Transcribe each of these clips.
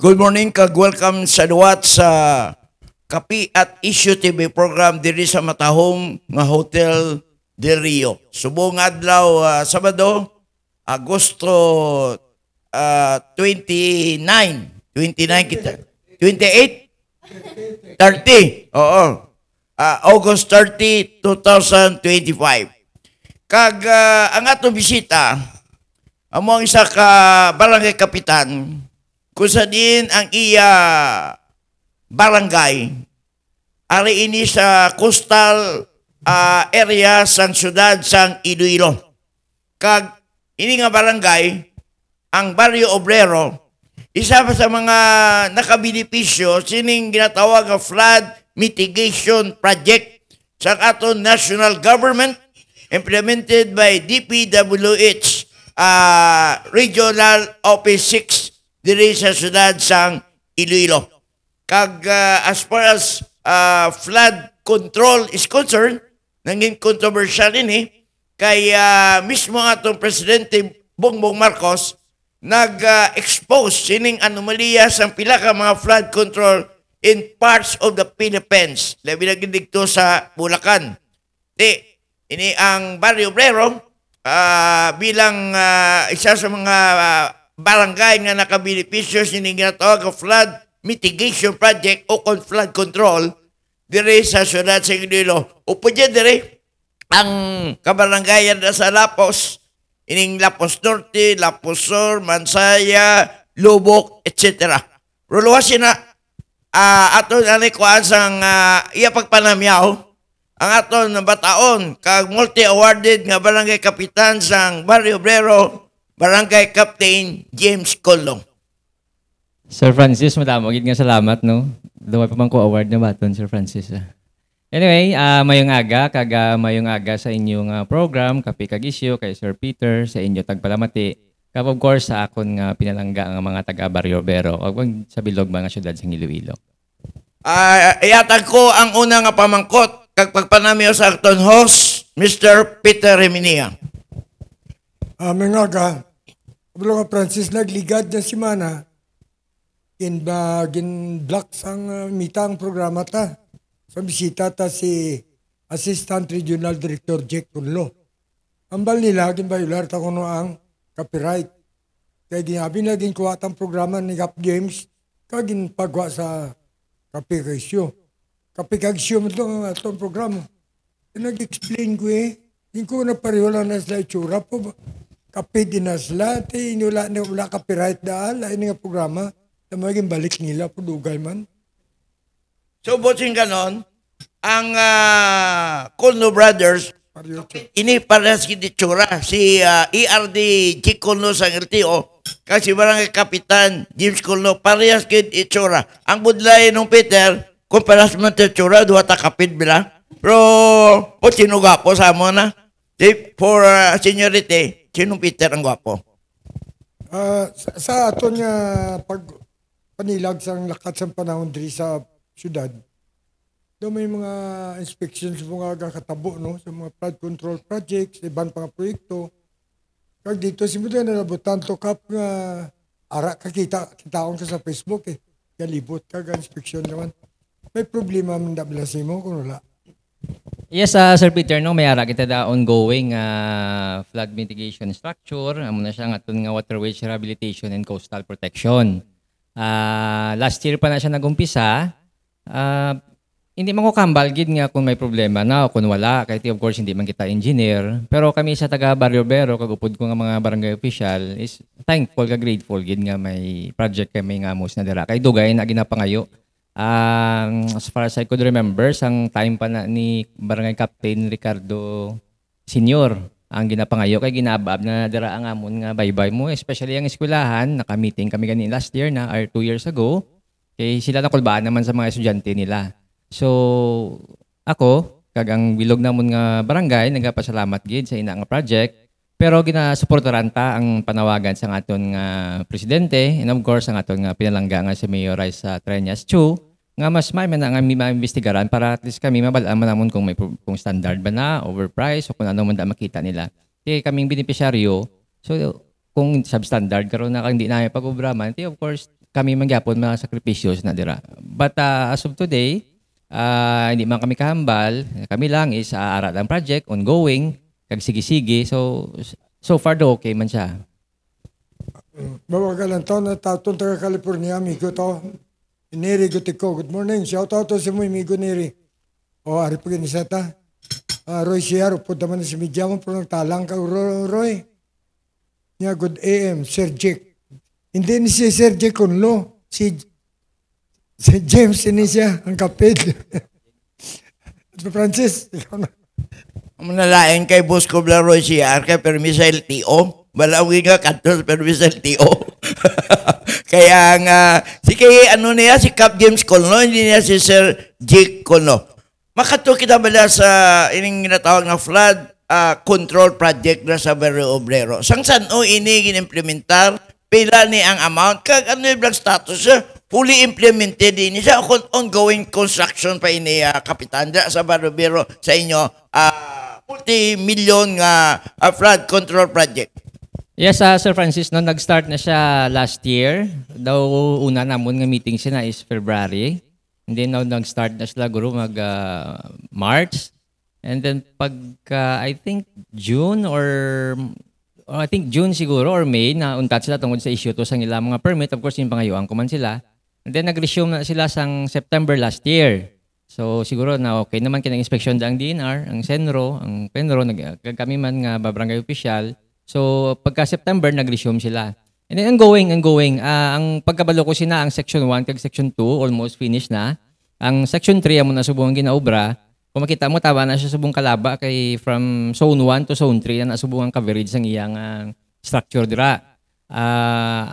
Good morning, kag-welcome sa duwat sa Kapi at Issue TV program diri sa matahong nga Hotel Del Rio. Subong adlaw Sabado, Agosto 29 kita. 28? 30. Oo. August 30, 2025. Kag ang atong bisita, among isa ka barangay kapitan, kung sa din ang iya barangay, ari ini sa coastal area sang syudad sang Iloilo. Kag ini nga barangay, ang Barrio Obrero, isa pa sa mga nakabenepisyo sining ginatawag nga flood mitigation project sa aton national government implemented by DPWH Regional Office 6 diri sa syudad sang Iloilo. Kag as far as flood control is concerned, nanging controversial ini kay mismo atong Presidente Bongbong Marcos nag-expose sining anomalya sa pila ka mga flood control in parts of the Philippines. Labi na dito sa Bulacan. Ini ang Barrio Obrero bilang isa sa mga barangay nga nakabenepisyo sining ginatawag nga flood mitigation project o flood control dire sa syudad sa Iloilo. Upo dyan dire ang kabarangayan na sa Lapos, ining Lapos Norte, Lapos Sur, Mansaya, Lubok, etc. Ruluwas na aton anikuan sang iya pagpanamyaw ang aton bataon kag multi-awarded nga barangay kapitan sang Barrio Obrero, Barangay Captain James Colong. Sir Francis, madamo gid nga salamat no. Duwa pa man ko award na baton Sir Francis. Anyway, mayong aga sa inyong program Kapi kag Issue kay Sir Peter sa inyo tagpalamati. Kag of course sa akon nga pinalangga ang mga taga Barrio Obrero ug sa bilog mga syudad sa Iloilo. Iyatag ko ang una nga pamangkot kag pagpanamyo sa akton host Mr. Peter Reminia. Mengaga, Pablo Francis nagligad na simana gin-block sang mitang programa ta. Sa bisita ta si Assistant Regional Director Jack Kunlo. Ambal nila ginbayular ta kuno ang copyright. Kaya ginabi na ginkuha tang programa ni Gap James kag ginpagwa sa Kapi kag Issue. Kapi kag Issue mo itong programa. Nag-explain ko hindi ko na pareho lang na sila itsura po. Kapi din na sila, wala copyright dahil, lain nga programa, na maging balik nila, pudugay man. So, botsing ganon, ang Colno Brothers, ini parehas kititsura, si ERD Chick Colno sa LTO, kasi barangay Kapitan James Colno, parehas kititsura. Ang budlay ng Peter, kung parehas man titsura, duwa takapid bila. Pero, po sinuga po sa mo na. For seniority, sinong Peter ang gwapo? Sa ato nga panilag sang lakat sa panahon diri sa syudad, do may mga inspections mga kakatabo no sa mga flood control projects, iban pang proyekto. Kag dito simulan na nabutan to kap nga ara kitaon ka sa Facebook galibot kag inspection naman. May problema man dabla mo kung wala. Yes, Sir Peter, no, may ara kita da ongoing flood mitigation structure. Amo na siya nga aton nga waterways rehabilitation and coastal protection. Last year pa na siya nagumpisa. Hindi man ko kambal gid nga kung may problema na o kung wala. Kahit of course hindi man kita engineer. Pero kami sa taga Barrio Obrero, kag upod ko nga mga barangay official is thankful ka grateful gid nga may project kami nga amos na dira. Kay dugay na ginapangayo. As far as I could remember, sang time pa na ni Barangay Captain Ricardo Senior ang ginapangayo kay ginaabab na dira ang amon nga baybay mo, especially ang eskwelahan. Naka-meeting kami ganin last year na or 2 years ago. Kay sila nakulbaan naman sa mga estudyante nila. So ako kag ang bilog namon nga barangay nagapasalamat gid sa ina nga project. Pero ginasuportaran ta ang panawagan sa aton nga presidente and of course ang aton nga pinalangga nga si Mayor Raisa Treñas Chu nga mas may man nga maimbestigaran para at least kami mabalaan man namon kung may kung standard ba na, overpriced o kung ano man da makita nila. Kaya kaming beneficiaryo, so kung substandard karon na hindi namin pag-obraman, of course kami mangyapon mga sakripisyos na dira. But as of today, hindi man kami kahambal. Kami lang is aaral ang project, ongoing, kag sige-sige. So far do okay man siya. Mawagalan to na taon taga California, amigo to. Neri Gutiko. Good morning. Shout out to si mo, amigo Neri. Ari pa ganisa ta. Roy Sierra, po naman na si media mo, pero nagtalang ka, Roy. Yeah, good AM, Sir Jake. Hindi ni si Sir Jake Kunlo. Si James, ini siya, ang kapid. Francis, ikaw na. Manalain kay Boss Cobla Roy CR kay permisa LTO. Balawin nga kantos permisa LTO. Kaya nga, si Cap James Colno, hindi niya si Sir Jake Colno. Makato kita bala sa ining ginatawag na flood control project na sa Barrio Obrero. Sang saan ini ginimplementar, pila ni ang amount, kag ano yung status siya, fully implemented din siya, ongoing construction pa ini kapitan sa Barrio Obrero sa inyo, multi-million flood control project. Yes, Sir Francis, no, nag-start na siya last year. Daw una namon nga meeting siya na is February. And then now nag-start na sila guro March. And then I think June I think June siguro or May na untat sila tungkol sa issue to sa ilang mga permit. Of course, yung pangayuan ko man sila. And then nag-resume na sila sang September last year. So siguro na okay naman kinang inspeksyon da ang DNR, ang Senro, ang Penro, kami man nga barangay official. So pagka September nag-resume sila. And then ongoing. Ang pagkabalo ko sina ang Section 1 kag Section 2 almost finished na. Ang Section 3 amo na subong ginaobra. Kung makita mo, taba na siya subong kalaba kay from Zone 1 to Zone 3 na nasubong ang coverage ng iyang structure dira.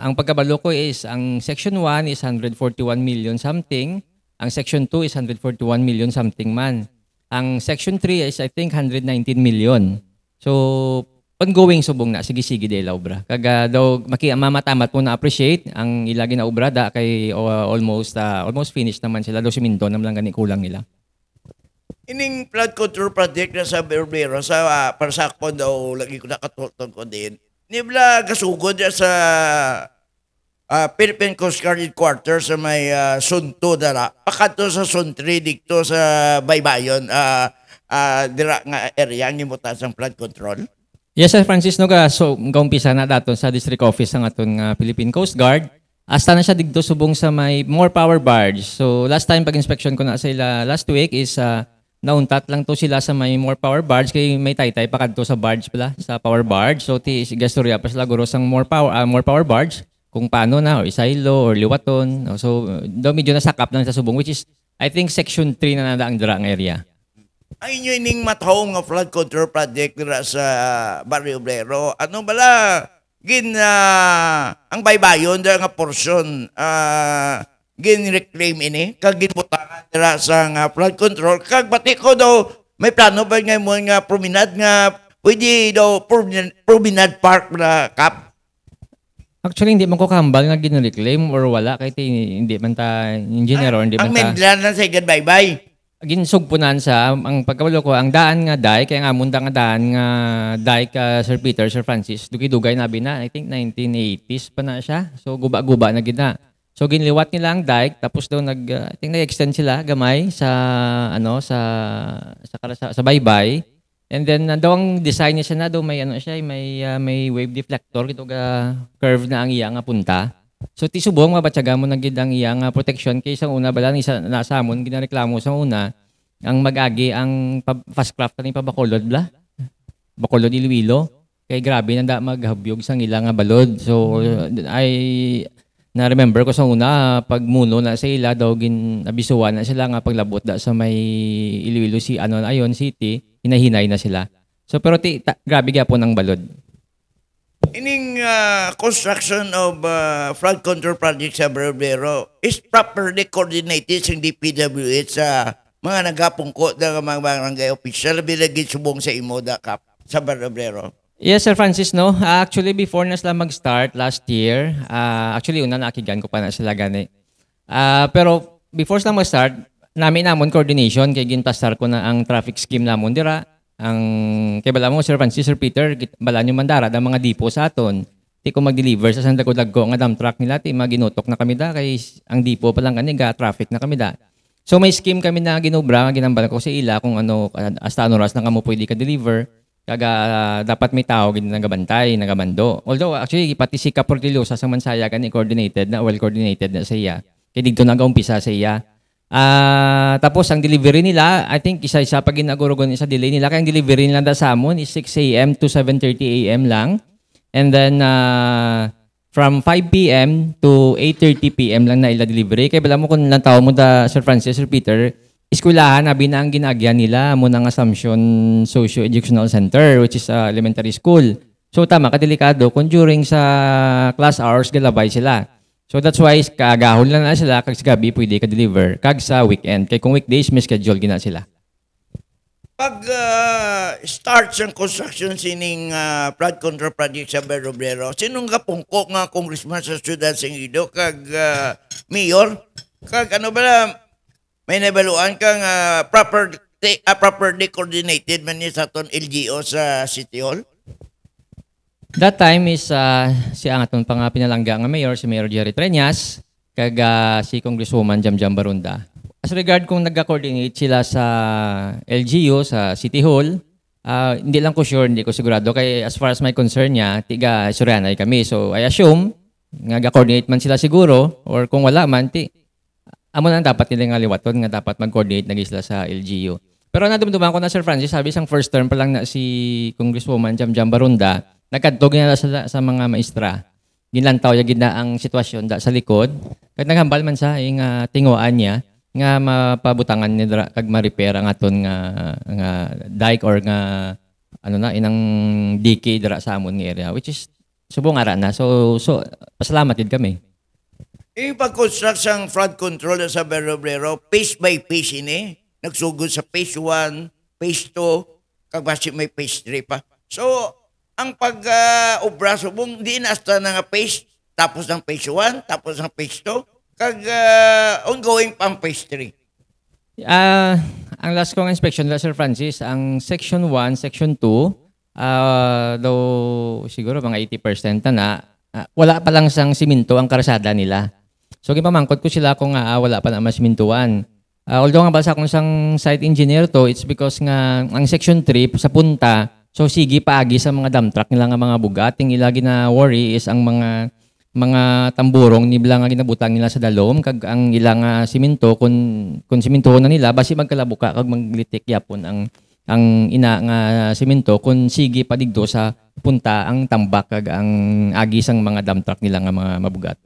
Ang pagkabalo ko is, ang Section 1 is 141 million something. Ang Section 2 is 141 million something man. Ang Section 3 is I think 119 million. So, ongoing subong na. Sige-sige dahil obra. Kaga daw, mamatamat po na-appreciate ang ilagi na obra da kay almost finished naman sila. Daw siminto naman lang gani kulang nila. Ining flood control project na sa Berbero, sa Parsakpon daw, lagi ko nakatulong ko din. Nibla gasugod sa Philippine Coast Guard Headquarters sa may Sunto dara. Pakato sa Suntri, dikto sa Baybayon, dira nga area, ang imutan sa flood control. Yes, Sir Francis, no ka, so kaumpisa na daton sa district office ng aton Philippine Coast Guard. Hasta na siya digdo subong sa may more power barge. So last time pag-inspection ko na sa ila last week is nauntat lang to sila sa may more power barge kay may taytay pa kadto sa barge pala sa power barge. So si gastorya pa sila guro sang more power barge kung paano na or isaylo or liwaton. So daw medyo nasakap lang sa subong which is I think Section 3 na nadaang dira ang area. Ay inyo ining matahong nga flood control project dira sa Barrio Obrero. Ano bala ang Baybayon dira nga portion gin-reclaim ini kag ginbutangan dira sa flood control kag pati ko daw may plano ba nga mo nga promenade nga pwede daw promenade park na kap. Actually hindi man ko kahambal nga gin-reclaim or wala kay hindi man ta engineer or hindi man ta. Ang mainland na sa bye-bye. Ginsugpunan sa ang pagkabalo ko ang daan nga dai kaya nga munda nga daan nga dai ka Sir Peter, Sir Francis dugay na I think 1980s pa na siya. So guba-guba na gid na. So ginliwat nila ang dike tapos daw I think nag-extend sila gamay sa sa baybay. And then daw ang design niya siya na daw may may wave deflector kito ga curve na ang iya nga punta. So ti subong mabatyaga mo na gid ang iya nga protection kay isang una bala ni nasa amon ginareklamo sa una ang mag-agi ang fast craft kani pa Bacolod bla. Bacolod Iloilo kay grabe nanda maghabyog sang ila nga balod. So na-remember ko sa una, pag muno na sa ila daw abisuan na sila nga paglabot da sa may Iloilo City, hinahinay na sila. So pero grabe gyapon ang balod. Ining construction of flood control project sa Berbero is properly coordinated sa DPWH sa mga nagapungko ng mga barangay official bilagid subong sa imoda kap sa Berbero. Yes, Sir Francis, no? Actually, before na sila mag-start last year, actually, una nakigan ko pa na sila gani. Pero before sila mag-start, namon coordination, kay ginpastar ko na ang traffic scheme namon dira. Kay bala mo, Sir Francis, Sir Peter, bala nyo mandara, ang mga depo sa aton. Ti ko mag-deliver sa sandag-udag ko nga dump truck nila, ti maginutok na kami da, kay ang dipo pa lang kani, traffic na kami da. So may scheme kami na ginubra, ginambal ko sa ila kung ano, hasta ano oras na kamo pwede ka-deliver, kaga dapat may tao gid nagabantay, nagabando. Although actually pati si Caportillosa sa Mansaya kani coordinated na, well coordinated na sa iya. Kaya dito nag-umpisa sa iya. Tapos ang delivery nila, I think isa-isa pag ginagorogon sa delay nila, kaya ang delivery nila sa amon is 6 a.m. to 7:30 a.m. lang. And then from 5 p.m. to 8:30 p.m. lang na ila delivery. Kaya bala mo kung lang tao mo da Sir Francis, Sir Peter, iskulahan abi na ang ginagyan nila mo ng Assumption Socio-Educational Center, which is elementary school. So tama, kadelikado kung during sa class hours galabay sila. So that's why kagahon lang na sila kag sa gabi pwede ka-deliver kag sa weekend. Kay kung weekdays may schedule gina sila. Pag start ang construction sining flood control project sa Berro-Brero, sinong kapungko nga congressman sa Ciudad Singido kag mayor? Kag ano ba may nabaluan kang properly coordinated man ni sa ton LGO sa City Hall? That time is si ang aton pang pinalangga nga mayor, si Mayor Jerry Treñas, kag si Congresswoman Jamjam Barunda. As regard kung nagka-coordinate sila sa LGU, sa City Hall, hindi lang ko sure, hindi ko sigurado. Kaya as far as my concern niya, tiga Surianay kami. So I assume, nagka-coordinate man sila siguro, or kung wala man, amo na dapat nila nga liwaton, nga dapat mag-coordinate na sila sa LGU. Pero nadumduman ko na Sir Francis, sabi isang first term pa lang na si Congresswoman Jamjam Barunda, nagkadtog na sa mga maestra. Ginlantaw ya gid na ang sitwasyon da sa likod. Kag naghambal man sa ing tinguan niya nga mapabutangan ni kag ma-repair ang aton nga dike or nga ano na inang DK dira sa amon nga area, which is subong ara na. So pasalamat gid kami. Pag-construct sang flood control sa Berro-Brero, phase by phase ini. Nagsugod sa phase 1, phase 2, kag basi may phase 3 pa. So ang pag-obra subong di na hasta na nga phase, tapos ng phase 1, tapos ng phase 2, kag ongoing pang phase 3. Ang last kong inspection nila, Sir Francis, ang section 1, section 2, though siguro mga 80% na, wala pa lang sang siminto ang karsada nila. So gipamangkot ko sila kung wala pa na masimintuan. Although nga basa kung sang site engineer to, it's because nga ang section 3 sa punta, so sige paagi sa mga dump truck nila nga mga bugating ilagi na worry is ang mga tamburong nibla nga ginabutang nila sa dalom kag ang ilang simento kung simento na nila basi magkalabuka kag maglitik yapon ang ina nga simento kung sige padigdo sa punta ang tambak kag ang agi sang mga dump truck nila nga mga mabugat.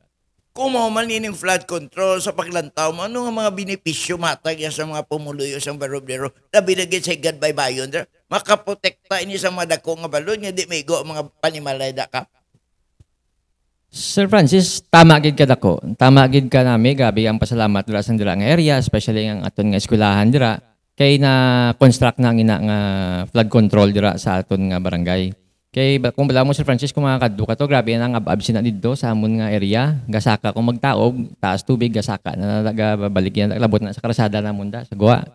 Kung man ining flood control sa paglantaw mo, ano nga mga benepisyo matag sa mga pumuluyo sa Berro-Brero na binagay sa God by Bayon? Makaprotekta ini sa mga dako nga balon, nga di may go mga panimalay da ka? Sir Francis, tama gid ka dako. Tama gid ka nami, gabi ang pasalamat dira sa dira nga area, especially ang aton nga eskwelahan dira, kay na construct na ang ina nga flood control dira sa aton nga barangay. Kay kung bala mo Sir Francis kung makakadto ka to, grabe na nga absent na didto sa amon nga area. Gasaka kung magtaog, taas tubig gasaka na nagabalik yan, labot na sa karasada namon da sa Goa.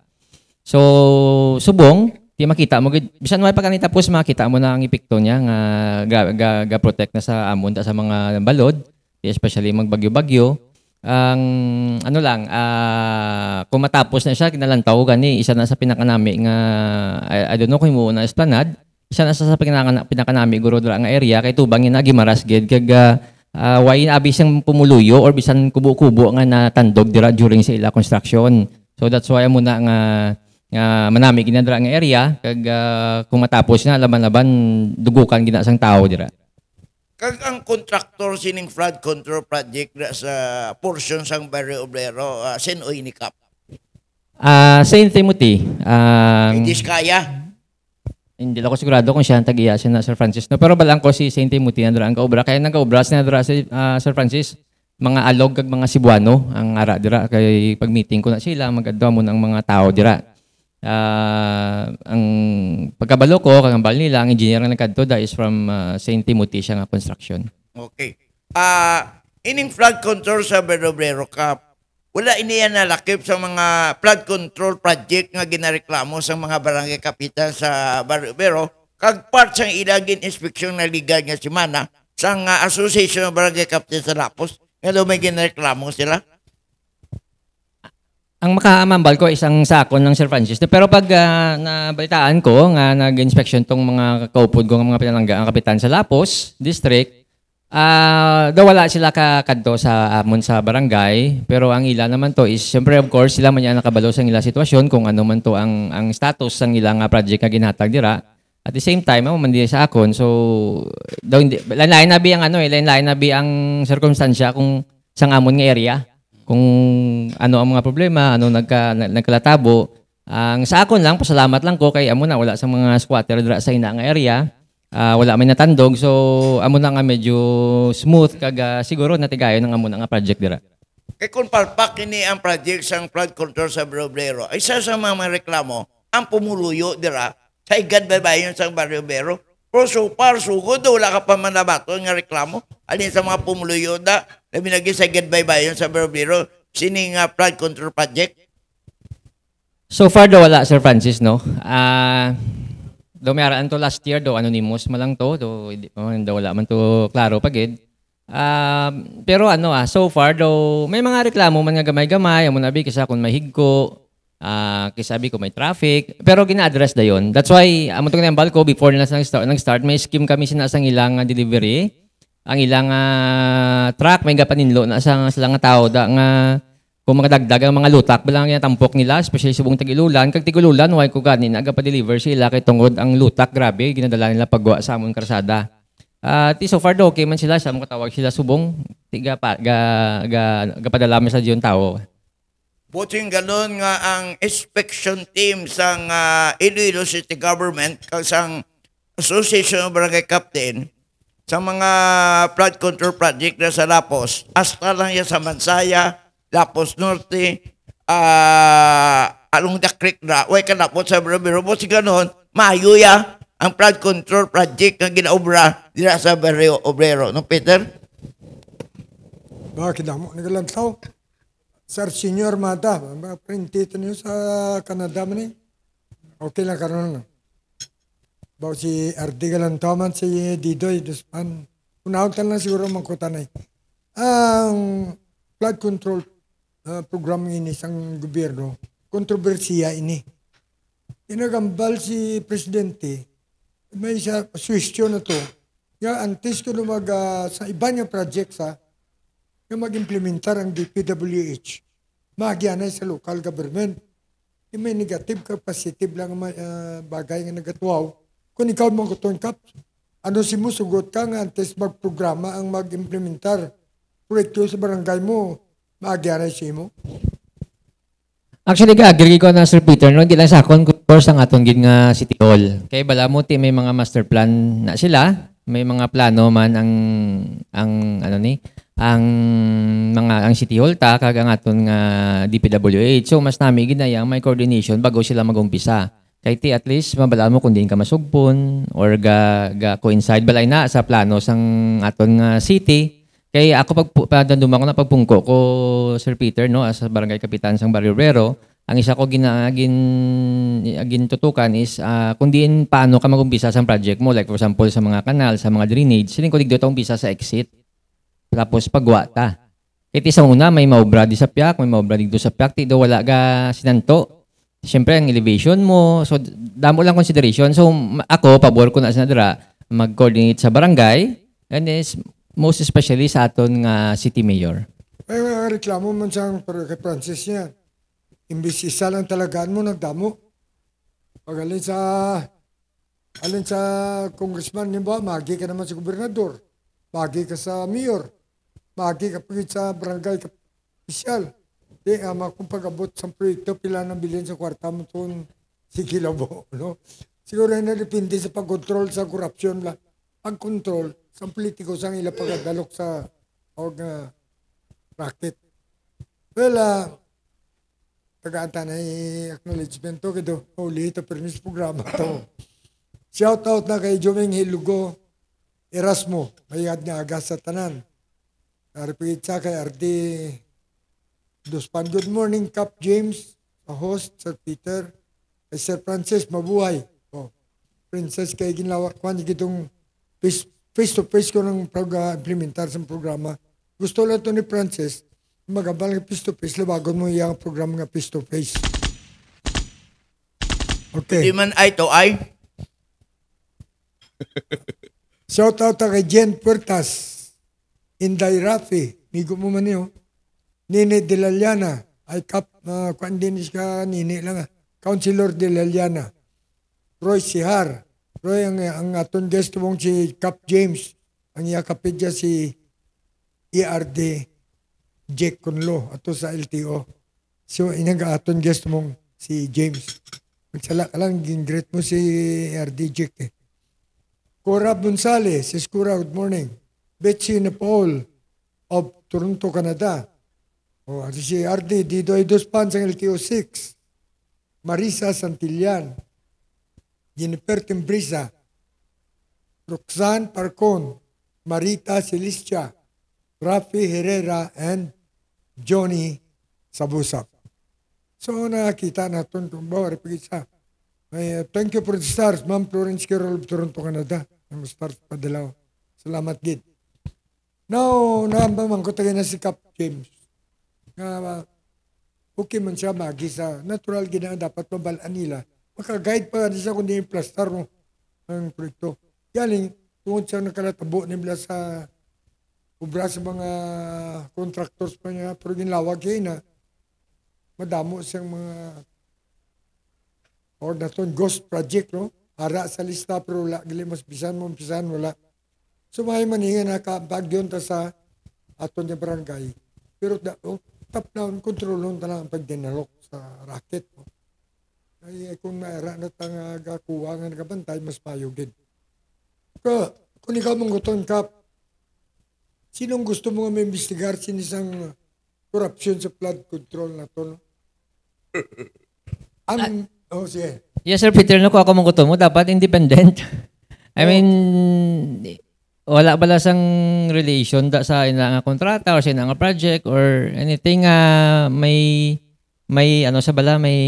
So subong di makita mo gid bisan may pagkanita tapos makita mo na ang epekto niya nga ga protect na sa amon da sa mga balod, especially magbagyo-bagyo. Ang ano lang kung matapos na siya kinalantaw gani isa na sa pinakanami nga I don't know kung mo na esplanade. Isa na sa pinakanami guro dira nga area kay tubang ina gimaras gid kag way abi siyang pumuluyo or bisan kubo-kubo nga natandog dira during sa ila construction. So that's why mo na nga manami gid dira nga area kag kung matapos na laban-laban dugukan gid sang tao dira. Kag ang contractor sining flood control project dira sa portion sang Berro-Brero, sinoy ni Kap? Saint Timothy. Hindi kaya. Hindi lang ko sigurado kung siya ang tag-iya siya na Sir Francis. No? Pero balang ko si Saint Timothy na ang kaobra. Kaya nang kaobra siya na si Sir Francis, mga alog kag mga Cebuano ang ara dira. Kaya pag-meeting ko na sila, mag-adwa mo ng mga tao dira. Ang pagkabalo ko, kagambal nila, ang engineer na nagkadto da is from Saint Timothy siya nga construction. Okay. Ining flood control sa Berro-Brero Cup, wala iniyan na lakip sa mga flood control project nga ginareklamo sa mga barangay kapitan sa Berro-Brero kag part sang ilagin inspeksyon na liga nga semana sa Association of Barangay Captain sa Lapos. Nga daw may ginreklamo sila. Ang makaamambal ko isang sakon ng Sir Francis. Pero pag nabalitaan ko nga nag-inspection tong mga kaupod ko ng mga pinalangga ang kapitan sa Lapos District, daw wala sila kakadto sa amon sa barangay, pero ang ila naman to is siyempre of course sila man yan nakabalo sa ila sitwasyon kung ano man to ang status ng ilang project nga ginhatag dira. At the same time, man di sa akon, so daw hindi lain na bi ang lain na bi ang circumstansya kung sang amon nga area. Kung ano ang mga problema, ano nagkalatabo. Ang sa akon lang, pasalamat lang ko kay amo na wala sa mga squatter dira sa ina nga area. Wala may natandog, so amo na nga medyo smooth kag siguro natigayon ng amo na nga project dira. Kaya kung palpak ini ang project sang flood control sa Barobrero, ay isa sa mga reklamo ang pumuluyo dira sa igad baybayon sang Barobrero. Pero so far, sugod, wala ka pa manabato nga reklamo. Alin sa mga pumuluyo da, na binagay sa igad baybayon sa Barobrero, sining flood control project. So far daw wala, Sir Francis, no? Daw may araan to last year, daw anonymous malang to, daw wala man to klaro pagid. Pero so far daw may mga reklamo man nga gamay-gamay, amo nabi kasi kung may higko, sabi ko may traffic, pero gina-address da yon. That's why amo tong nambal ko before nang start may scheme kami sinasang ilang delivery. Ang ilang truck may gapaninlo na sa nga tao da nga kung makadagdag ang mga lutak balang yung tampok nila, especially subong tag-ilulan, kag tigulan way ko ganin aga pa deliver sila kay tungod ang lutak grabe ginadala nila pagwa sa amon karsada. So far do okay man sila sa mga tawag sila subong tiga pa gapadala sa diyon tao. Buting ganun nga ang inspection team sang Iloilo City Government kag sang Association of Barangay Captain sa mga flood control project na sa Lapos. Hasta lang yan sa Mansaya, Lapos Norte, along the creek na, way ka Lapos sa Barobrero. Buting ganun, maayo ya ang flood control project na ginaobra dira sa Barobrero. No, Peter? Bakit mo? Nagalantaw. Sir Senior Mata, printito niyo sa Canada man eh. Okay lang karon. Bawa si RD Galantaman, si Didoy, Duspan. Unahon lang siguro mangkutan ay. Ang flood control program ini sang gobyerno, kontrobersiya ini. Inagambal si Presidente, may isa suwestyon na to. Ya, antes ko sa iba niya project sa na mag-implementar ang DPWH, magyanay sa local government. May negative ka, positive lang bagay nga nagatuaw. Kung ikaw magkutuan ka, ano si mo, sugot ka nga antes magprograma ang mag-implementar proyekto sa barangay mo, magyanay si mo. Actually, agree ko na Sir Peter, no, hindi lang sa akon, course ang atong gid nga City Hall. Kay balamuti may mga master plan na sila, may mga plano man ang City Hall ta kag ang aton nga DPWH. So mas nami ginayang may coordination bago sila mag-umpisa. Kay at least mabalaan mo kung diin ka masugpon or ga coincide balay na sa plano sang aton nga city. Kay ako pagdanduma ko na pagpungko ko Sir Peter no as barangay kapitan sang Barobrero, ang isa ko tutukan is kung diin paano ka mag-umpisa sa project mo, like for example sa mga kanal, sa mga drainage, siling ko digdo ta umpisa sa exit. Tapos pagwa ta. Kiti sa una may maobra di sa piak, may maobra dito sa piak, ti do wala ga sinanto. Siyempre ang elevation mo, so damo lang consideration. So ako pabor ko na sa dira mag-coordinate sa barangay and is most especially sa aton nga city mayor. May mga reklamo man sang kay Francis niya. Imbis isa lang talagaan mo nagdamo. Pag alin sa congressman niyo ba, magi ka naman sa gobernador. Magi ka sa mayor. Magi ka pagit sa barangay official. Di, kung pag-abot sa proyekto, pila ng bilhin sa kwarta mo itong sikilabo. No? Siguro na depende sa pag-control sa korupsyon lang. Pag-control sa politiko sa ila pag-adalok sa racket. Well, tagaan na acknowledgement to kito. Uli ito, permis programa to. Shout out na kay Jomeng Hilugo Erasmo, mayad nga agas sa tanan. Repeat sa kay RD Duspan. Good morning, Cap James, a host, Sir Peter, kay Sir Francis, mabuhay. Princess, kay ginlawak ko, itong face-to-face ko ng pag-implementar sa programa. Gusto lang ito ni Francis, magabal ng face-to-face, labagon mo yung programa nga face-to-face. Di Okay. man eye to eye. Shout out kay Jen Puertas, Inday Rafi, migo mo man yun. Nini de la Llana, ay kuan din siya, nini lang Councilor de la Llana. Roy Sihar, Roy ang aton guest mong si Cap James, ang yakapid niya si ERD Jake Conlo, ato sa LTO. So, inaga aton guest mong si James. Magsala ka lang, greet mo si ERD Jake eh. Cora Gonzales, si Cora, good morning. Betsy Nepal of Toronto, Canada. O, si RD, dito ay dos pans ang LTO 6. Marisa Santillan. Jennifer Timbrisa. Roxanne Parcon. Marita Celestia. Rafi Herrera and Johnny Sabusak. So, nakita natin kung bawari pag-isa. Thank you for the stars, Ma'am Florence Carroll of Toronto, Canada. Ang stars padalaw. Salamat, Gid. Now, naambaman ko tagay na si Cap James. Okay man siya magi sa natural gina dapat mabalaan nila. Maka-guide pa siya kundi yung plastar mo ang proyekto. Yaling, tungkol siya nakalatabo nila sa ubra sa mga contractors pa niya. Pero ginlawag kayo na madamo siyang mga or naton ghost project, no? Ara sa lista pero wala. Gali mas pisan wala. Sumay maningan nakabagyon ta sa aton niya barangay. Pero top down control nun talang ang pagdinalok sa racket. No? Ay kung naera na tanga gakuha nga nagabantay, mas mayugin. Kung ikaw mong guton, Kap, sinong gusto mo nga may investigar sinisang corruption sa flood control na to? No? Sige. Yes, Sir Peter, no, kung ako mong mo, dapat independent. I mean, wala bala sang relation da sa ina nga kontrata or sa ina nga project or anything may ano sa bala, may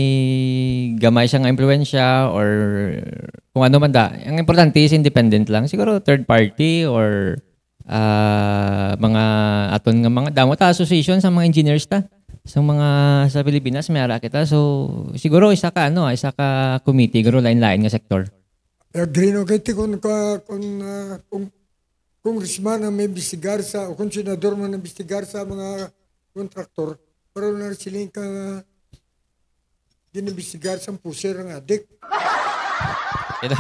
gamay siya nga impluwensya or kung ano man da. Ang importante is independent lang. Siguro third party or mga aton nga mga damo ta association sa mga engineers ta. Sa mga sa Pilipinas may ara kita. So siguro isa ka committee, siguro lain-lain nga sektor. Agree no kay kung congressman na may bisigar sa o kung senador man na bisigar sa mga kontraktor, pero na siling ka dinibisigar sa puser ng adik. Ito.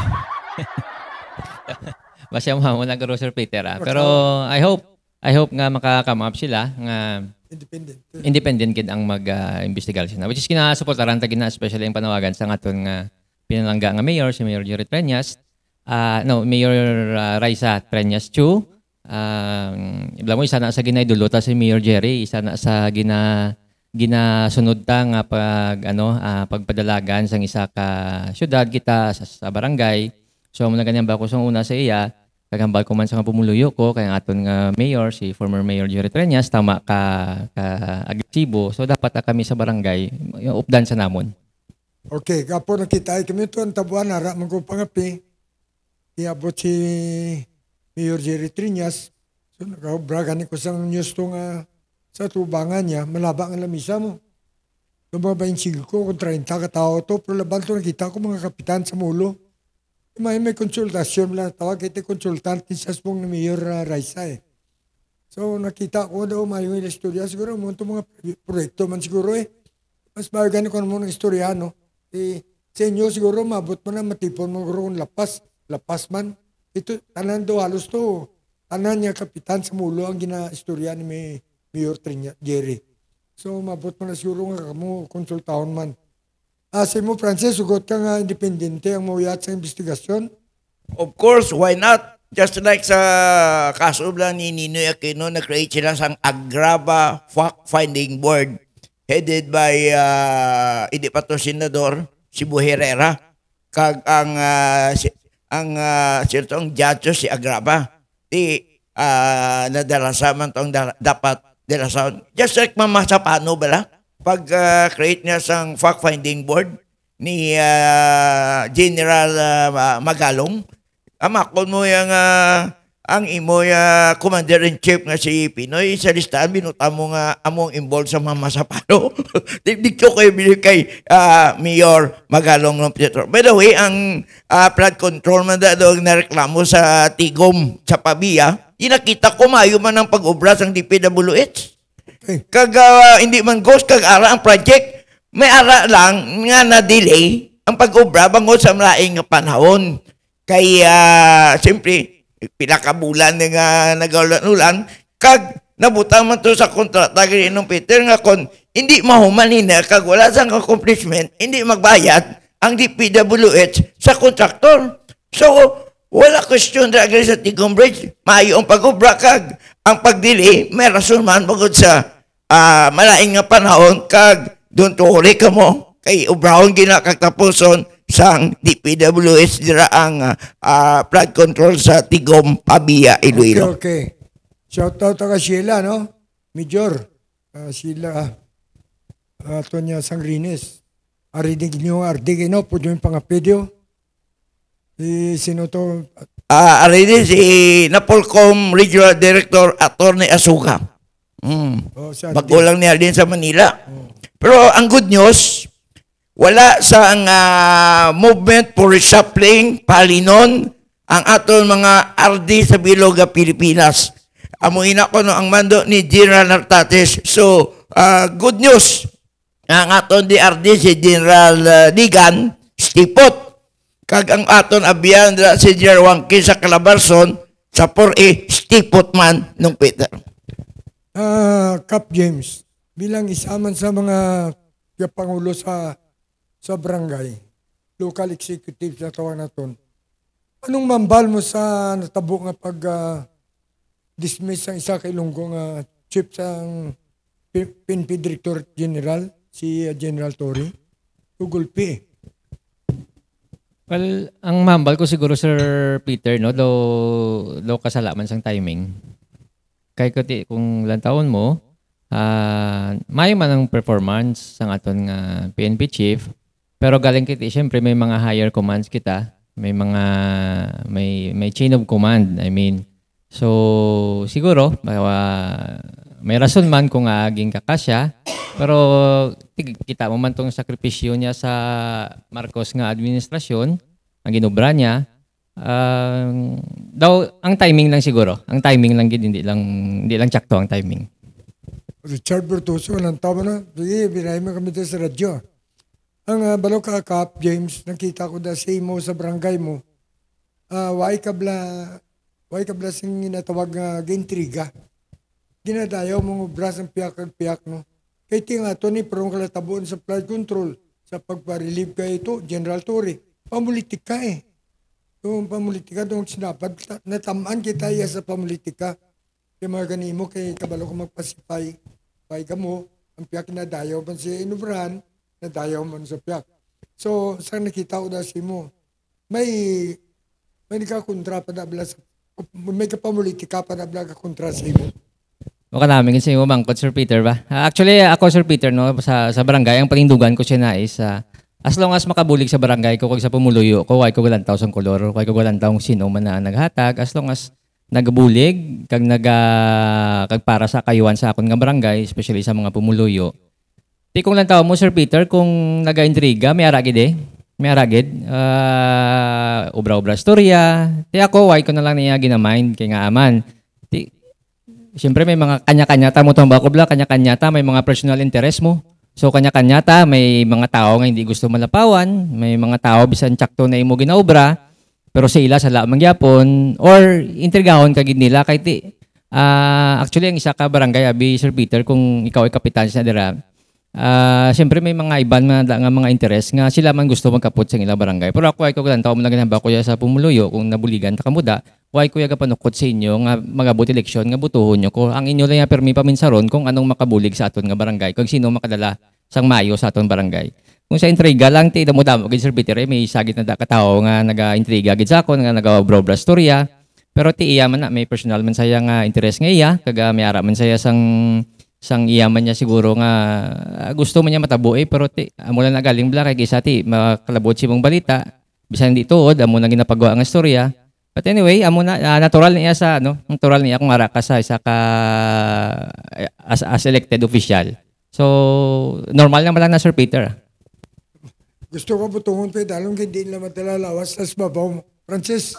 Masya mo na garo, Sir Peter. Pero I hope nga maka-come up sila nga independent kid ang mag-investigar sila. Which is kinasuportaran ta gina especially ang panawagan sa aton nga pinalangga nga mayor, si Mayor Jerry Treñas. Mayor Raisa Treñas Chu. Ibla mo, isa na sa ginay-dulota si Mayor Jerry, isa na sa ginasunod ta nga pagpadalagan sang isa ka syudad kita sa barangay. So muna ganyan ba ko sa una sa iya, kagambal ko man sa pumuluyo ko kay aton nga mayor, si former Mayor Jerry Treñas, tama ka agresibo. So dapat kami sa barangay updan sa namon. Okay, kapo nakita kami ito ang tabuan nara mong pangapi. Iabot si Mayor Jerry Treñas. So nakabragan ko sa news to nga sa tubangan niya, malaba ang lamisa mo. Lumabayin sigil ko kung 30 katao to, pero laban to nakita ko mga kapitan sa mulo. May konsultasyon lang, tawag ito konsultant sa spong ni Mayor Raisa eh. So nakita ko daw mayroong istorya, siguro mo ito mga proyekto man siguro eh. Mas bagan ko naman ng istorya, no? Sa inyo siguro mabot mo na matipon mo kung lapas man. Ito, tanan daw halos to. Tanan niya kapitan sa mulo ang gina-istorya ni Mayor Jerry. So, mabot mo na siguro nga kamo konsultahon man. Sa mo, Francis, sugot ka nga independente ang mawiyat sa investigasyon? Of course, why not? Just like sa kaso lang ni Ninoy Aquino, nag-create sila sang Agraba Fact-Finding Board headed by hindi pa to senador, si Herrera. Kag ang sirtong judge si Agraba. Nadalasan man tong dapat dalasan. Just like Mama Sapano bala, pag-create niya sang fact-finding board ni General Magalong, amakon mo yung ang imo commander-in-chief nga si Pinoy sa listahan binuta mo nga among involved sa mga masapano. Dito kayo binig kay Mayor Magalong ng Petro. By the way, ang flood control man daw na reklamo sa Tigom sa Pabia, inakita ko mayo man ang pag-obra sang DPWH. Kag hindi man ghost kag ara ang project, may ara lang nga na-delay ang pag-obra bangod sa malaing nga panahon. Kaya siyempre pila ka bulan nga nagaulan-ulan kag nabutang man to sa kontrata gani ng Peter nga kon hindi mahuman na kag wala sang accomplishment, hindi magbayad ang DPWH sa kontraktor. So wala question ra gani sa Tigom Bridge, maayo ang pag-obra kag ang pag-delay may rason man bangod sa malaing nga panahon kag doon tuloy ka mo kay obrahon ginakagtapuson sang DPWH dira ang flood control sa Tigom, Pabia, Iloilo. Okay. Shout out ka Sheila, no? Major. Sheila Tonya Sangrines. Aridig niyo ardig no po yung pangapedyo. Sino to? Aridig si Napolcom Regional Director Attorney Asuka. Bago lang niya din sa Manila. Pero ang good news, wala sa movement for reshuffling, palinon, ang aton mga RD sa Biloga, Pilipinas. Amuhin ako no, ang mando ni General Nartates. So, good news, ang aton di RD si General Digan, stipot. Kag ang aton abiyan si General Wangkin sa Calabarzon, sa 4A, stipot man nung Peter. Cap James, bilang isaman sa mga Pangulo sa barangay, local executive na tawag naton. Anong mambal mo sa natabo nga pag-dismiss ang isa kay Ilonggo nga chief sang PNP Director General, si General Torre? Ugulpi. Well, ang mambal ko siguro, Sir Peter, no, daw kasalaman sang timing. Kay kung ilang taon mo, may man ang performance sang aton nga PNP chief, pero galing kita, siyempre may mga higher commands kita, may mga may chain of command, I mean. So siguro may rason man kung aging kakasya, pero kita mo man tong sakripisyo niya sa Marcos nga administrasyon, ang ginobra niya. Daw ang timing lang siguro. Ang timing lang gid, hindi lang tsakto ang timing. Richard Bertoso, walang tama na. Sige, binahin mo kami sa radyo. Ang balo ka, Cap James, nakita ko da say mo sa barangay mo, why kabla sing ginatawag nga gintriga. Ginadayaw mong obras ang piyak, no? Kaya tinga ito ni parang kalatabuan sa flood control, sa pagpa-relieve ka ito, General Torre. Pamulitik ka eh. Yung pamulitika, doon sinapad, natamaan kita sa pamulitika. Kaya mga ganimo, kay kabalo ko magpasipay, pay ka mo, ang piyak na dayaw man si Inubran, na dayaw man sa piyak. So, saan nakita ko na si mo, may nakakontra pa na bala, may kapamulitika pa na bala kakontra sa mo. Mukha namin kasi mo mangkot, Sir Peter ba? Actually, ako, Sir Peter, no, sa barangay, ang panindugan ko siya na is, as long as makabulig sa barangay ko, kung sa pumuluyo ko, why ko galantaw sa kolor, why ko galantaw sino man na naghatag, as long as nagabulig, kag para sa kayuan sa akon nga barangay, especially sa mga pumuluyo. Di kung lantaw mo, Sir Peter, kung naga-intriga, may aragid eh. May aragid. Obra-obra storya. Di ako, why ko na lang niya ginamind, kay nga aman. Siyempre may mga kanya-kanyata mo itong bakobla, kanya-kanyata, may mga personal interest mo. So kanya-kanyata, may mga tao nga hindi gusto malapawan, may mga tao bisan tsakto na imo ginaobra, pero sa ila sa lamang yapon, or intrigahon kagid nila kay actually ang isa ka barangay abi, Sir Peter, kung ikaw ay kapitan sa dira, siyempre may mga iban nga mga interest nga sila man gusto magkapot sa ila barangay. Pero ako ay kaglan tao mo na ganaba kuya sa pumuluyo kung nabuligan ta kamuda, why kuya gapanukot sa inyo nga magabot eleksyon nga butuhon nyo ko. Ang inyo lang permi paminsaron kung anong makabulig sa aton nga barangay, kung sino makadala sang mayo sa aton barangay. Kung sa intriga lang ti damo-damo gid Sir Peter, may sagit na katao nga naga-intriga gid sa akon nga naga-obra storya. Pero ti iya man na may personal man saya nga interest nga iya, kaga may ara man saya sang iyaman niya siguro nga gusto man niya matabo pero amo lang nagaling bla kay gisa ti makalabot si mong balita bisan di tuod amo na ginapagawa nga storya But anyway, amo na natural niya sa natural niya kung ara ka sa isa ka as elected official. So normal naman lang na Sir Peter. Gusto ko butungon pa dalong hindi nila matalalawas tas babaw mo. Francis,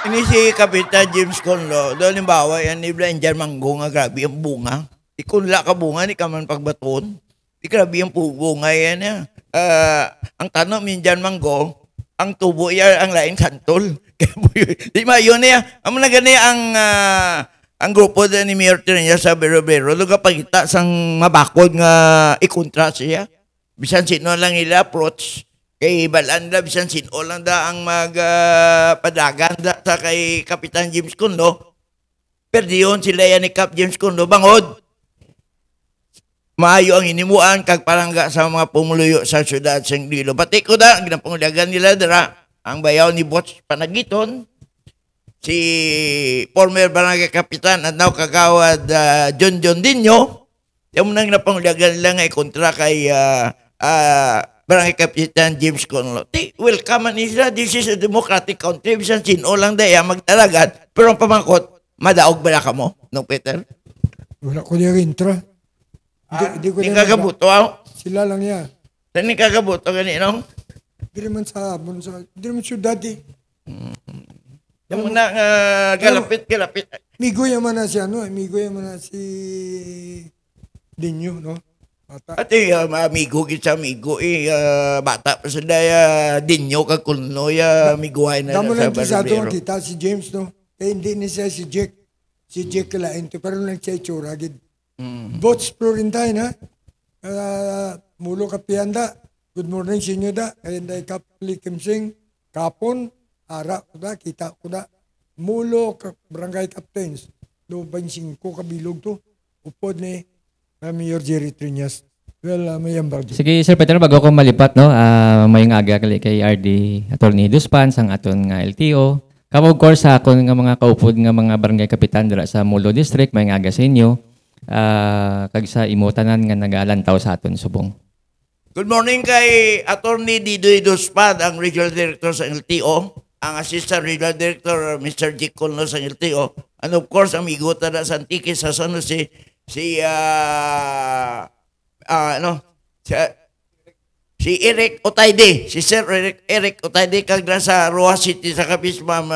Ini si Kapitan James Conlo, doon limbawa yan ni Brian Manggo nga grabe ang bunga. Di kunla ka bunga, ni ka man pagbaton. Di grabe ang bunga yan ya. Ang tanong min Jan Manggo, ang tubo yan ang lain kantol. Di ba yun ya? Amo na gani ang grupo din ni Mayor Trinya sa Bero-Bero, luga pagkita sang mabakod nga ikontra siya. Bisan sino lang ila approach. Kay balaan da, bisan sino lang da ang magpadagan da sa kay Kapitan James Conlo. Pero yun sila yan ni Cap James Conlo, bangod. Maayo ang inimuan kag palangga sa mga pumuluyo sa syudad sa Iloilo. Pati ko da, ginapangulagan nila dara, ang bayaw ni Bots Panagiton, si former barangay kapitan at now kagawad John Dinyo, yung nang ginapangulagan nila nga ikontra kay barangay kapitan James Conlo. Welcome man nila, this is a democratic country, bisan sino lang daya magtalagan, pero ang pamangkot, madaog ba na ka mo, no Peter? wala ko niya intra. Di ko Hindi na kagabuto ako. Sila lang yan. Hindi kagabuto ganito. Di naman sa abon, di naman syudad eh. Yung na galapit. Migo yaman na si migo yaman na si Dinyo, no? Bata. Ati, amigo kita amigo bata pa sila dinyo kakulno amiguhay na Damo sa lang sa ato Barbero. kita si James, no? Kaya hindi ni siya si Jack. Si Jack kalain to, pero lang siya itsura. Bots Florentine, ha? Mulo kapianda. Good morning sa inyo da. Kaya day kapli kimsing. Kapon, ara ko da, kita ko da. Mulo barangay captains. 25 kabilog to. Upod ni Mayor Jerry Triñas. Well, may ambag. Sige Sir Peter, bago ako malipat mayong aga kay RD Attorney Duspan sang aton nga LTO. Of course sa akon nga mga kaupod nga mga barangay kapitan dira sa Mulo District, mayong aga sa inyo. Kag sa imutanan nga nagalantaw sa aton subong. Good morning kay Attorney Didoy Duspad, ang Regional Director sa LTO, ang Assistant Regional Director Mr. Jake Conlo sa LTO, and of course amigo tada sa Antique sa San Jose si Eric Otayde, si Sir Eric Otayde kag sa Roa City sa Capiz, Ma'am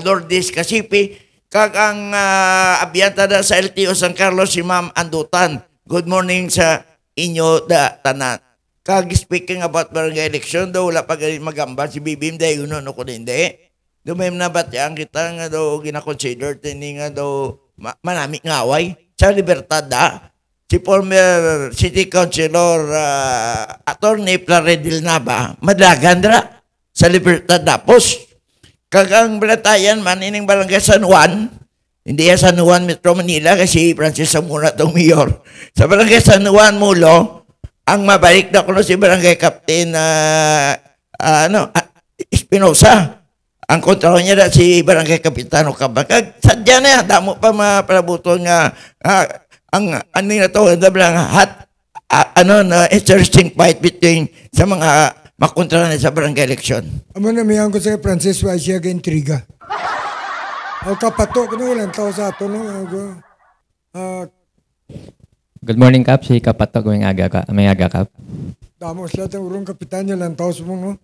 Lourdes Casipi, kag ang abiyanta da sa LTO San Carlos si Ma'am Andutan. Good morning sa inyo da tanan. Kag speaking about barangay election, daw wala pa galing magamba si Bibim dahil yun no ko hindi. Dumem na batyang kita nga daw gina-consider tini nga daw manami ngaway sa Libertad da. Si former City Councilor Attorney Plaredil Nava, madagan dra sa Libertad Dapos. Kagang balatayan man ining barangay San Juan, hindi San Juan Metro Manila kasi Francis Zamora itong mayor. Sa barangay San Juan Mulo, ang mabalik na kuno si barangay Captain Espinosa. Ang kontrol niya na si barangay Kapitano Kabakag. Sadya na yan, damo pa mapalabuto nga ang ano na to, interesting fight between sa mga makontra na sa barangay election. Amo na miyan ko sa Francis wa siya ka intriga. O kapato, kung walang tao sa ato, no? Good morning Kap, si Kapatok may aga Kap. Damo sila ng urong kapitan niya lang tao sa mong, no?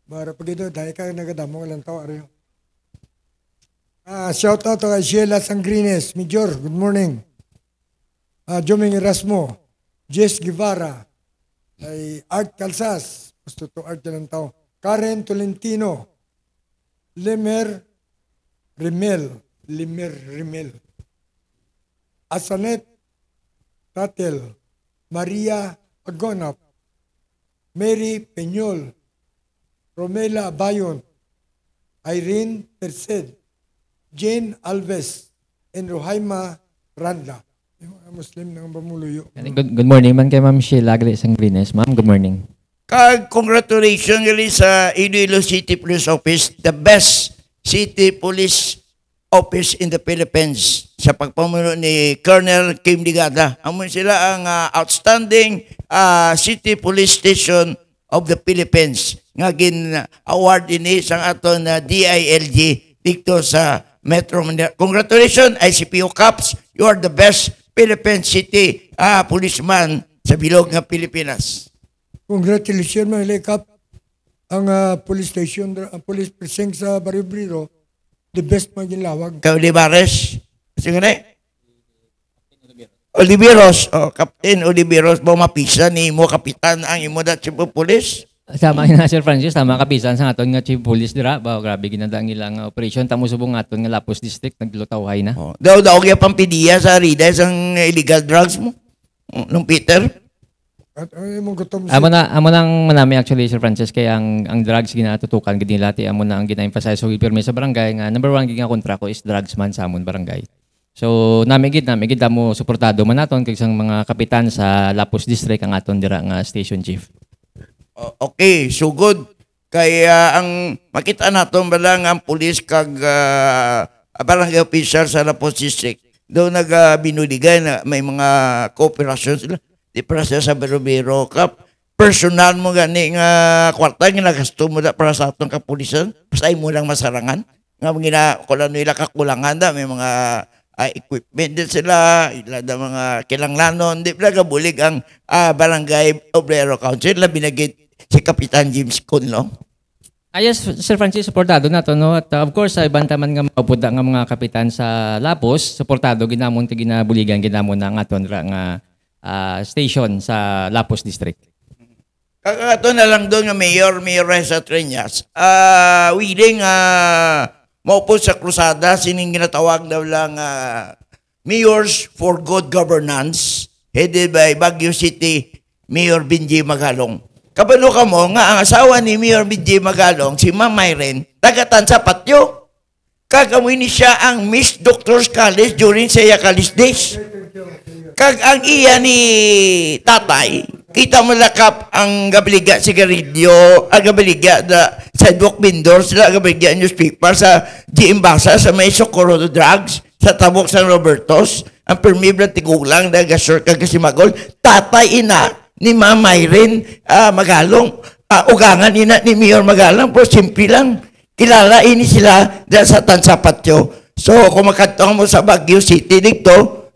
Para pag ito, dahil ka nagadamo lang tao, ariyo. Shout out to Sheila Sangrines, Major, good morning. Joming Erasmo, Jess Guevara, ay Art Calzas, gusto to Art lang tao. Karen Tolentino, Limer Rimel, Asanet Tatel, Maria Agonap, Mary Peñol, Romela Bayon, Irene Persed, Jane Alves, and Rohaima Randa. Yung mga Muslim ng Bamuluyo. Good morning man kay Ma'am Sheila Sangrines. Ma'am, good morning. Kag congratulations gali sa Iloilo City Police Office, the best city police office in the Philippines sa pagpamuno ni Colonel Kim Digada. Amon sila ang outstanding city police station of the Philippines nga gin-award ini sa aton DILG dito sa Metro Manila. Congratulations, ICPO Caps. You are the best Philippine City policeman sa bilog nga Pilipinas. Congratulations mga Lekap. Ang police station, police precinct sa Barrio Briro, the best mga ginlawag. Olivares. Sige na Oliveros. Captain Oliveros, mapisa ni mo kapitan ang imo da Chief of Police. Sama na Sir Francis, tama kapisan sa aton nga Chief Police dira. Grabe ginanda ang ilang operation. Tamo subong aton nga Lapus District, naglutawhay na. Daw kaya pampidiya sa Rides ang illegal drugs mo. Nung Peter. At mong gutom Amo nang manami actually Sir Francis kaya ang drugs ginatutukan gid nila amo na ang gina-emphasize so pirmi sa barangay nga number 1 gid nga kontra ko is drugs man sa amon barangay. So nami gid mo suportado man naton kay sang mga kapitan sa Lapus District ang aton dira nga station chief. Okay, so good. Kaya ang makita naton balang ang pulis kag barangay official sa Lapus District do nagabinudigay na may mga cooperation sila. Di para sa Biro Cup. Personal mo gani nga kwarta nga nagasto mo da para sa atong kapulisan. Pasay mo lang masarangan. Nga kung ano nila kakulangan da. May mga equipment din sila. Ila da mga kilanglanon. Di pala kabulig ang Barangay Obrero Council na binagit si Kapitan James Conlo. Yes, Sir Francis, supportado na to, no? At of course, ibang taman nga mapuda nga mga kapitan sa Lapus, supportado ginamon ti ginabuligan ginamon na nga aton nga station sa Lapus District. Kakato na lang doon nga Mayor Reza Treñas. Willing maupo sa krusada, sining ginatawag daw lang Mayors for Good Governance, headed by Baguio City Mayor Benji Magalong. Kabalo ka mo nga ang asawa ni Mayor Benji Magalong, si Ma'am Myren, tagatan sa patyo. Kagamuin ni siya ang Miss Doctors College during sa College Days. Kag ang iya ni tatay, kita mo lakap ang gabiliga sigarilyo, ang gabiliga da sidewalk vendors, ang gabiliga newspaper sa Giimbasa, sa may Socorro Drugs, sa Tabok San Robertos, ang permiblan tigulang na gasur kag Simagol, tatay ina ni Ma'am Myren Magalong, ugangan ina ni Mayor Magalong, pero simple lang, kilala ini sila dahil sa Tansapatyo. So kung makatong mo sa Baguio City dito,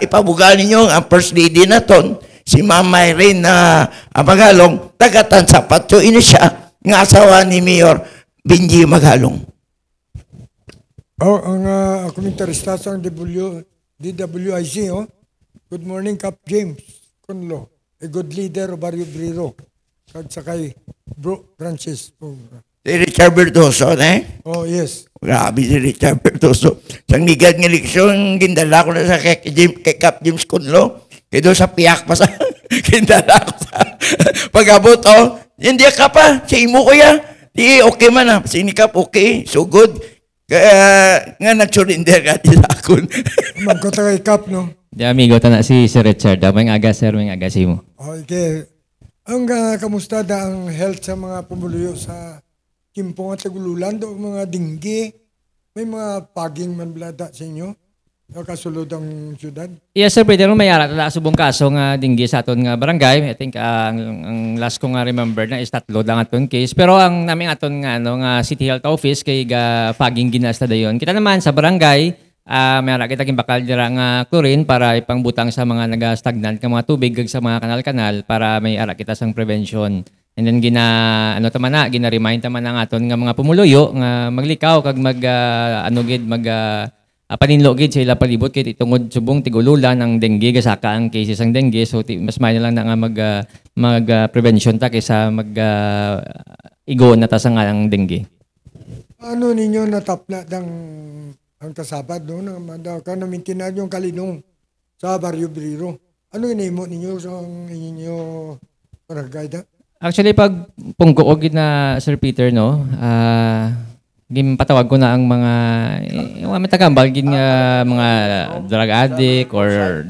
ipabugal ninyo ang first lady na ton, si Ma'am Myren Magalong, tagatan sa patyo. Ini siya, nga asawa ni Mayor Benji Magalong. Ang komentarista sa DWIC, Good morning, Cap James Conlo, a good leader of Barrio Briro. Kag sakay, Bro Francis. Si Richard Bertoso, Oh, yes. Grabe si Richard Bertoso. Sang nigad ng eleksyon, gindala ko na sa kay Cap James Conlo. Kaya doon sa piyak pa sa gindala ko sa pag-abot, hindi ka pa, sa imo ko ya. Di, okay man sinikap, okay, so good. Kaya nga nag-surrender ka sa akon. Magkota kay Cap, no? Di amigo ta na si Sir Richard. May aga sir, may aga si mo. Okay. Ang kamusta da ang health sa mga pumuluyo sa Kimpong at Tagululan, do mga dinggi, may mga paging manblada sa inyo, kasulod ang syudad? Yes, sir, pero may ara tala subong kaso nga dinggi sa aton nga barangay. I think ang last ko nga remember na is 3 lang aton case. Pero ang naming aton nga nga City Health Office kay paging ginasta dayon. Kita naman sa barangay, may ara kita bakal dira nga chlorine para ipangbutang sa mga naga-stagnant nga mga tubig kag sa mga kanal-kanal para may ara kita sang prevention. And then gina-remind taman ang aton nga mga pumuluyo nga maglikaw kag paninlo gid sa ila palibot kay tungod subong tigululan ang dengue gasaka ang cases ang dengue so mas may lang na nga mag prevention ta kaysa igo na ta sa nga ang dengue. Ano ninyo natapla ang kasabad no na namintinan yung kalinong sa Barrio Briro. Ano inimo ninyo sa inyo barangay da? Actually, pag punggoog na Sir Peter, no, patawag ko na ang mga matagambal, mga drug addict or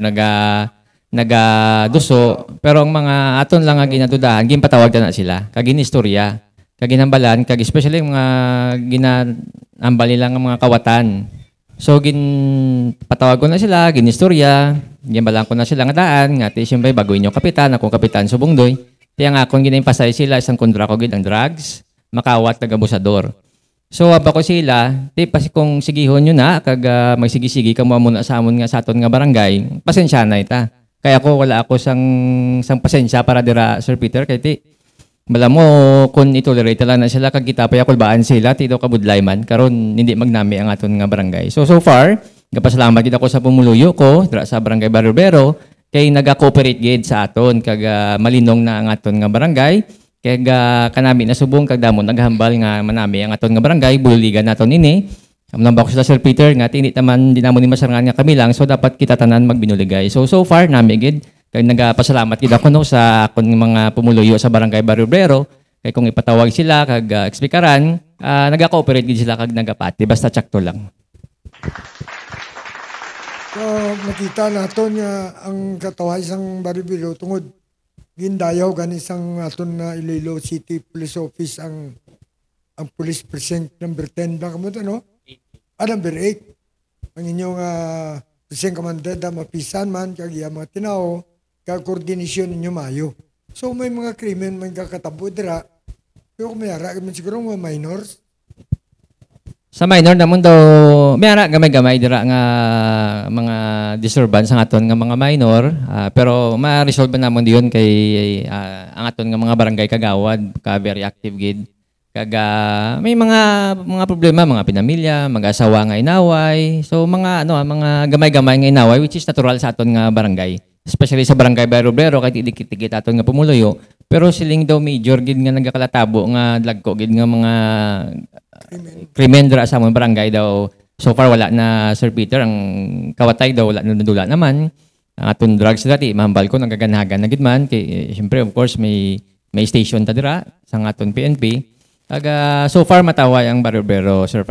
nagaduso. Pero ang mga aton lang nga ginadudahan, patawag na sila. Kaginistorya, kaginambalan, especially mga ginambal nilang mga kawatan. So, patawag ko na sila, ginistorya, ginambalan ko na sila nga daan, nga siyempre bago inyo kapitan, akong kapitan Subongdoy. Tiya nga kung ginampasay sila isang kontra ko gid ang drugs, makawat kag abusador. So aba ko sila, ti pasi kung sigihon nyo na kag magsigi-sigi ka mo muna sa amon nga sa aton nga barangay, pasensya na ita. Kaya ko wala ako sang pasensya para dira Sir Peter kay ti bala mo kung itolerate lang na sila kag kita pa yakulbaan sila ti do kabudlay man karon hindi magnami ang aton nga barangay. So far, gapasalamat gid ako sa pumuluyo ko dira sa barangay Barbero kay naga-cooperate gid sa aton kag malinong na ang aton nga barangay. Kag kanami nasubong kag damon naghambal nga manami ang aton nga barangay buligan naton ini. Amnam ba ko sila Sir Peter nga di namon ni masarangan nga kami lang so dapat kita tanan magbinuligay. So far nami gid kag nagapasalamat gid ako no sa akon mga pumuluyo sa barangay Barbero kay kung ipatawag sila kag ekspikaran naga-cooperate gid sila kag nagapati basta tsakto lang. So, nakita naton nga ang kataway isang Barbero tungod gindayaw gani isang aton na Iloilo City Police Office ang police precinct number 10 ba kamo no? Number 8. Ang inyong precinct commander da mapisan man kag iya mga tinao kag koordinasyon ninyo mayo. So may mga krimen man kakatabo dira. Pero kung mayara man siguro mga minors. Sa minor namon daw mayara gamay-gamay dira nga mga disturbance ang aton nga mga minor pero ma-resolve namon diyon kay ang aton nga mga barangay kagawad ka very active gid kag may mga problema mga pinamilya, mag-asawa nga inaway. So mga mga gamay-gamay nga inaway which is natural sa aton nga barangay. Especially sa barangay Barbero kay dikit-dikit aton nga pumuluyo pero siling daw major gid nga nagakalatabo nga dagko gid nga mga krimen dira sa among barangay daw. So far wala na Sir Peter ang kawatay daw wala na nadula naman. Ang aton drugs dati mahambal ko nagaganagan na gid man kay syempre of course may station ta dira sa aton PNP. Kag so far mataway ang Barbero Sir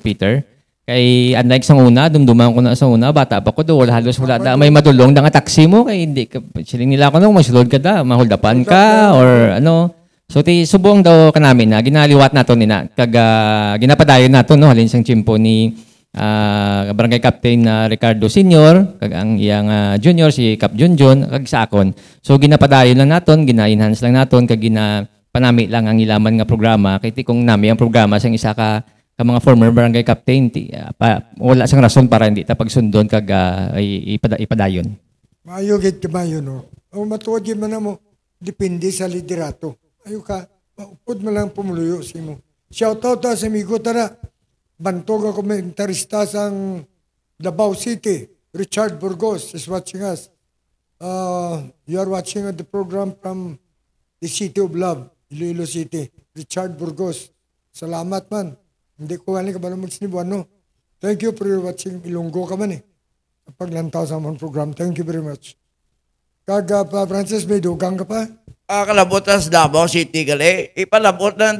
Peter. Kay unlike sa una, dumduman ko na sa una, bata pa ko do halos wala da may madulong da nga taxi mo kay hindi ka siling nila ko no masulod ka da, mahuldapan ka or ano. So ti subong daw kanami na ginaliwat nato nina kag ginapadayon nato no halin sang chimpo ni barangay captain Ricardo Senior kag ang iyang junior si Cap Junjun kag sa akon. So ginapadayon lang naton, gina-enhance lang naton kag panami lang ang ilaman nga programa kay ti kung nami ang programa sang isa ka mga former barangay captain wala sang rason para hindi ta pagsundon kag ipadayon. Maayo gid kamayo no. O matuod gid man mo depende sa liderato. Ayo ka, maupod mo lang pumuluyo si mo. Shoutout sa amigo tara. Bantog ako komentarista sang Davao City. Richard Burgos is watching us. You are watching the program from the City of Love, Iloilo City. Richard Burgos. Salamat man. Hindi ko alam ka ba naman sinibuan, no? Thank you for watching Ilonggo ka man eh. Paglantaw sa among program. Thank you very much. Kag Francis, may dugang ka pa? Kalabot sa Davao City gali. Ipalabot na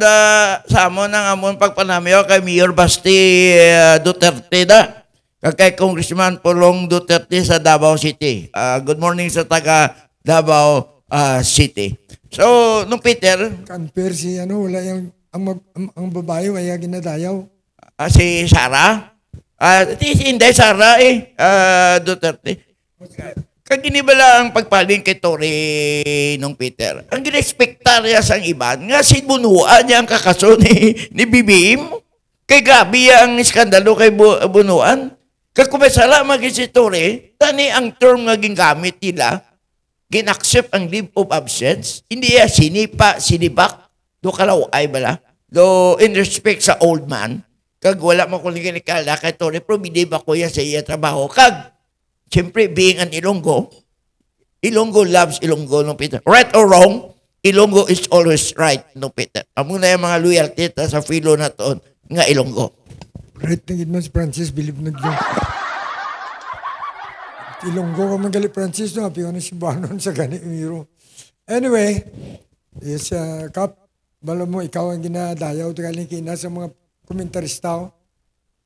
sa amon ng amon pagpanamyo kay Mayor Basti Duterte da. Kay Congressman Pulong Duterte sa Davao City. Good morning sa taga Davao City. So, nung Peter, Kanper si wala yung ang babae kaya ginadayaw. Si Sara. Hindi Sara Duterte. Kaginibala ang pagpaling kay Tory nung Peter. Ang ginespektarya sang iban, nga si Bunuan niya ang kakaso ni BBM. Kay gabi ang iskandalo kay Bunuan. Kakumesala maging si Tory, tani ang term nga gingamit nila, ginaccept ang leave of absence, hindi sinibak, do kalaway bala. Do in respect sa old man, kag wala mo kung kinikala kay Tory, pero binib ako yan sa iya trabaho. Kag, siyempre, being an Ilonggo loves Ilonggo no Peter. Right or wrong, Ilonggo is always right no Peter. Amo na yung mga loyalty sa filo na to nga Ilonggo. Right na gid man si Francis, believe na gid. Ilonggo ka magali Francis, no? Api ko na si Banon sa gani Miro. Anyway, yes, Kap, bala mo, ikaw ang ginadayaw, galing kina sa mga komentarista,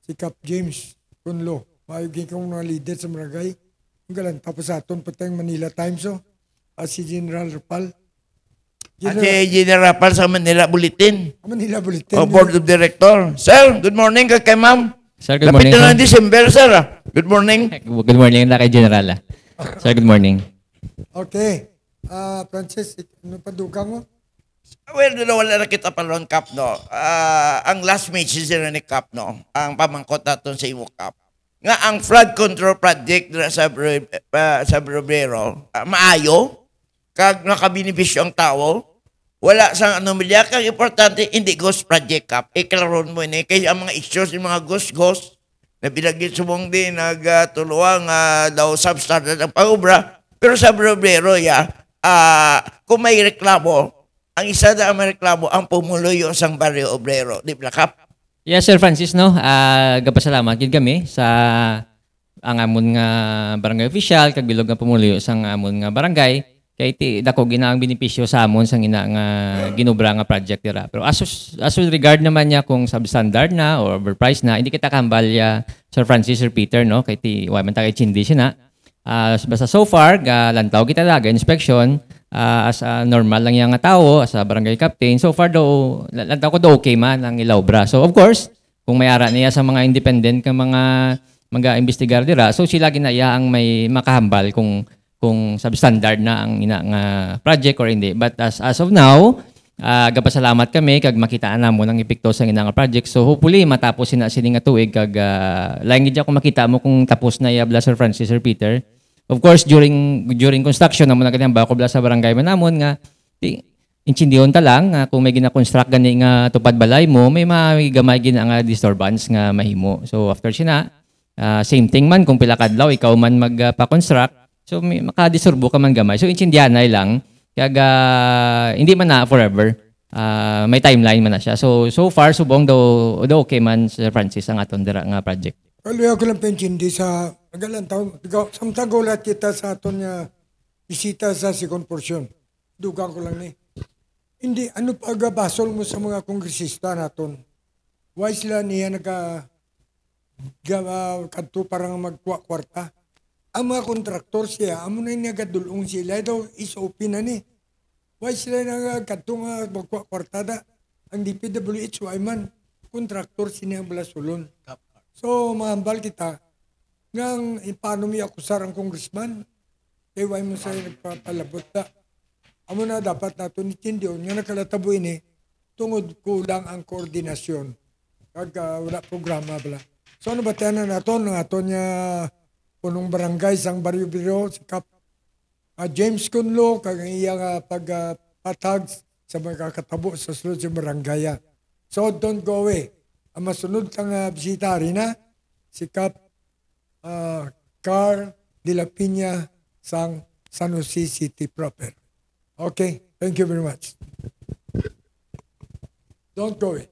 si Kap James Kunlo. Mayugin kong mga leader sa Maragay. Ang galang tapos aton patayang Manila Times, si General Rapal. Si General Rapal sa Manila Bulletin. Manila Bulletin. Board of Director. Sir, good morning kay ma'am. Sir, good morning. Lapit na ng December, sir. Good morning. Good morning na kay General. Sir, good morning. Okay. Francis, ano pa dugang mo? Well, wala na kita palong Kap, no? Ang last message na ni Kap, no? Ang pamangkot natin sa imo, Kap. Nga ang flood control project na sa Brobero, maayo, kag nakabinipisyo ang tao, wala sang anomalya, kag importante, hindi ghost project, Kap. Iklaron mo ini, kaya ang mga issues, yung mga ghost, na binagit sumong din, nagtuluang daw substandard ang pag-ubra, pero sa Brobero, kung may reklamo, ang isa na ang may reklamo, ang pumuloy yung isang barrio obrero. Di ba, Kap? Yes, Sir Francis, no? Gapasalamat gid kami sa ang amon nga barangay official, kag bilog nga pumuloy sa amon nga barangay. Kay ti dako ginaang benepisyo sa amon sang ina nga ginobra nga project dira. Pero as regard naman niya kung substandard na or overpriced na, hindi kita kambalya, Sir Francis, Sir Peter, no? Kay ti wa man ta kay chindi siya na. Basta so far, lantaw kita laga inspection, as a normal lang yung nga tao, as a barangay captain. So far daw, lantaw ko daw okay man ang ilawbra. So of course, kung may ara niya sa mga independent ka mga investigar dira, so sila ginaya ang may makahambal kung substandard na ang ina nga project or hindi. But as of now, gapasalamat kami kag makitaan namo ng epekto sa ina nga project. So hopefully matapos sini nga tuig kag laing gid ako makita mo kung tapos na yabla Sir Francis, Sir Peter. Of course, during construction naman na ganyan ba bala sa barangay manamon nga inchindihon ta lang kung may gina-construct gani nga tupad balay mo, may gamay gina nga disturbance nga mahimo. So after sina, same thing man kung pila kadlaw ikaw man magpa-construct, so may makadisturbo ka man gamay. So inchindihanay lang kaya hindi man na forever. May timeline man na siya. So far subong daw okay man Sir Francis ang aton dira nga project. Kaluya ko lang penchindi sa agalan taon. Samtang gulat kita sa aton niya bisita sa second portion. Dugang ko lang ni. Hindi, ano pagabasol mo sa mga kongresista naton? Why sila niya kadto parang magkwarta? Ang mga kontraktor siya, amo na niya gadulong sila daw SOP na ni. Why sila kadto nga magkwartada? Ang DPWH, why man? Kontraktor siya balasulon. So, mahambal kita, ngang paano may akusar ang congressman, kaya why mo sa'yo nagpapalabot na. Amo na dapat nato ni Tindion, nga nakalatabo ini, tungod kulang ang koordinasyon. Kag wala programa bala. So, ano ba tayo na nato, ng ato niya punong barangay sang Barrio Biro, si Kap James Kunlo, kag iyang pagpatag sa mga kakatabo sa sulod sa barangay. So, don't go away. Ang masunod kang bisita rin na, si Kap Carl de la Piña sang San Jose City proper. Okay, thank you very much. Don't go away.